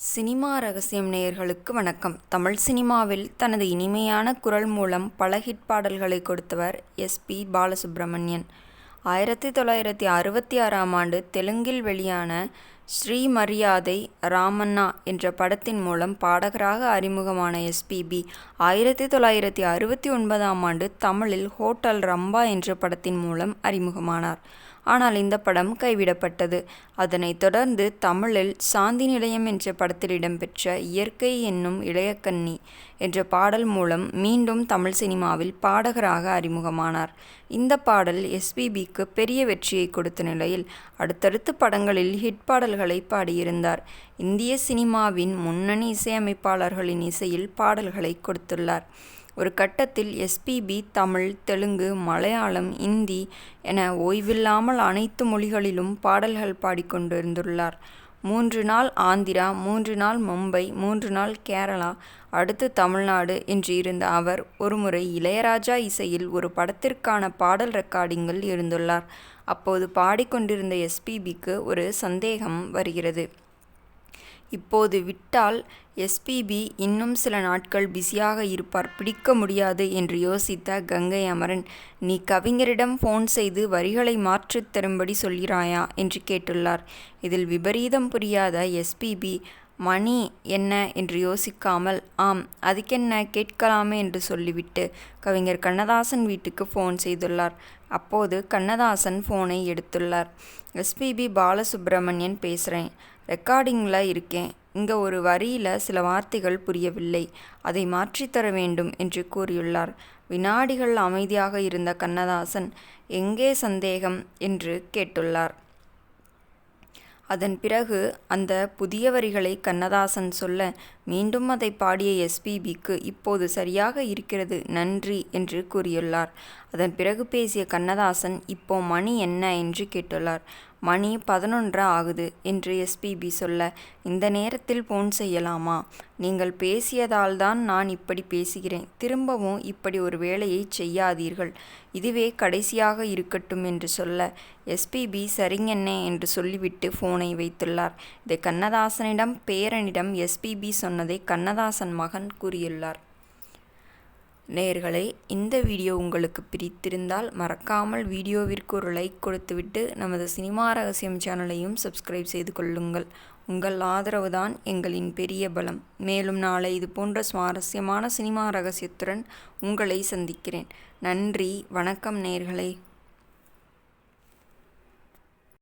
Cinema ரகசியம் நேயர்களுக்கு வணக்கம். தமிழ் சினிமாவில் தனது இனிமையான குரல் மூலம் பல ஹிட் பாடல்களை கொடுத்தவர் எஸ்.பி. பாலசுப்ரமணியன். 1966ஆம் ஆண்டு தெலுங்கில் வெளியான ஸ்ரீமரியாதை ராமண்ணா என்ற படத்தின் மூலம் பாடகராக அறிமுகமான எஸ்.பி.பி. 1969ஆம் ஆண்டு தமிழில் ஹோட்டல் ரம்பா என்ற படத்தின் மூலம் அறிமுகமானார். ஆனால் இந்த படம் கைவிடப்பட்டது. அதனைத் தொடர்ந்து தமிழில் சாந்தி நிலையம் என்ற படத்தில் இடம்பெற்ற இயற்கை என்னும் இளையக்கன்னி என்ற பாடல் மூலம் மீண்டும் தமிழ் சினிமாவில் பாடகராக அறிமுகமானார். இந்த பாடல் எஸ்.பி.பிக்கு பெரிய வெற்றியை கொடுத்த நிலையில் அடுத்தடுத்த படங்களில் ஹிட் பாடல்களை பாடியிருந்தார். இந்திய சினிமாவின் முன்னணி இசையமைப்பாளர்களின் இசையில் பாடல்களை கொடுத்துள்ளார். ஒரு கட்டத்தில் எஸ்.பி.பி தமிழ், தெலுங்கு, மலையாளம், இந்தி என ஓய்வில்லாமல் அனைத்து மொழிகளிலும் பாடல்கள் பாடிக்கொண்டிருந்துள்ளார். 3 நாள் ஆந்திரா, 3 நாள் மும்பை, 3 நாள் கேரளா, அடுத்து தமிழ்நாடு என்று இருந்த அவர் ஒருமுறை இளையராஜா இசையில் ஒரு படத்திற்கான பாடல் ரெக்கார்டிங்கில் இருந்துள்ளார். அப்போது பாடிக்கொண்டிருந்த எஸ்.பி.பிக்கு ஒரு சந்தேகம் வருகிறது. இப்போது விட்டால் எஸ்.பி.பி இன்னும் சில நாட்கள் பிஸியாக இருப்பார், பிடிக்க முடியாது என்று யோசித்த கங்கை அமரன், நீ கவிஞரிடம் போன் செய்து வரிகளை மாற்றித் தரும்படி சொல்கிறாயா என்று கேட்டுள்ளார். இதில் விபரீதம் புரியாத எஸ்.பி.பி மணி என்ன என்று யோசிக்காமல், ஆம் அதுக்கென்ன கேட்கலாமே என்று சொல்லிவிட்டு கவிஞர் கண்ணதாசன் வீட்டுக்கு போன் செய்துள்ளார். அப்போது கண்ணதாசன் போனை எடுத்துள்ளார். எஸ்.பி.பி பாலசுப்ரமணியன் பேசுகிறேன், ரெக்கார்டிங்கில் இருக்கேன், இங்கே ஒரு வரியில் சில வார்த்தைகள் புரியவில்லை, அதை மாற்றித்தர வேண்டும் என்று கூறியுள்ளார். வினாடிகள் அமைதியாக இருந்த கண்ணதாசன், எங்கே சந்தேகம் என்று கேட்டுள்ளார். அதன் பிறகு அந்த புதிய வரிகளை கண்ணதாசன் சொல்ல மீண்டும் அதை பாடிய எஸ்.பி.பிக்கு இப்போது சரியாக இருக்கிறது, நன்றி என்று கூறியுள்ளார். அதன் பிறகு பேசிய கண்ணதாசன், இப்போ மணி என்ன என்று கேட்டுள்ளார். மணி 11 ஆகுது என்று எஸ்.பி.பி சொல்ல, இந்த நேரத்தில் போன் செய்யலாமா? நீங்கள் பேசியதால் தான் நான் இப்படி பேசுகிறேன், திரும்பவும் இப்படி ஒரு வேலையை செய்யாதீர்கள், இதுவே கடைசியாக இருக்கட்டும் என்று சொல்ல, எஸ்.பி.பி சரிங்கண்ணே என்று சொல்லிவிட்டு போனை வைத்துள்ளார். இதை கண்ணதாசனிடம் பேரனிடம் எஸ்.பி.பி சொன்னதை கண்ணதாசன் மகன் கூறியுள்ளார். நேயர்களே, இந்த வீடியோ உங்களுக்கு பிடித்திருந்தால் மறக்காமல் வீடியோவிற்கு ஒரு லைக் கொடுத்துவிட்டு நமது சினிமா ரகசியம் சேனலையும் சப்ஸ்கிரைப் செய்து கொள்ளுங்கள். உங்கள் ஆதரவுதான் எங்களின் பெரிய பலம். மேலும் நாளை இது போன்ற சுவாரஸ்யமான சினிமா ரகசியத்துடன் உங்களை சந்திக்கிறேன். நன்றி, வணக்கம் நேயர்களே.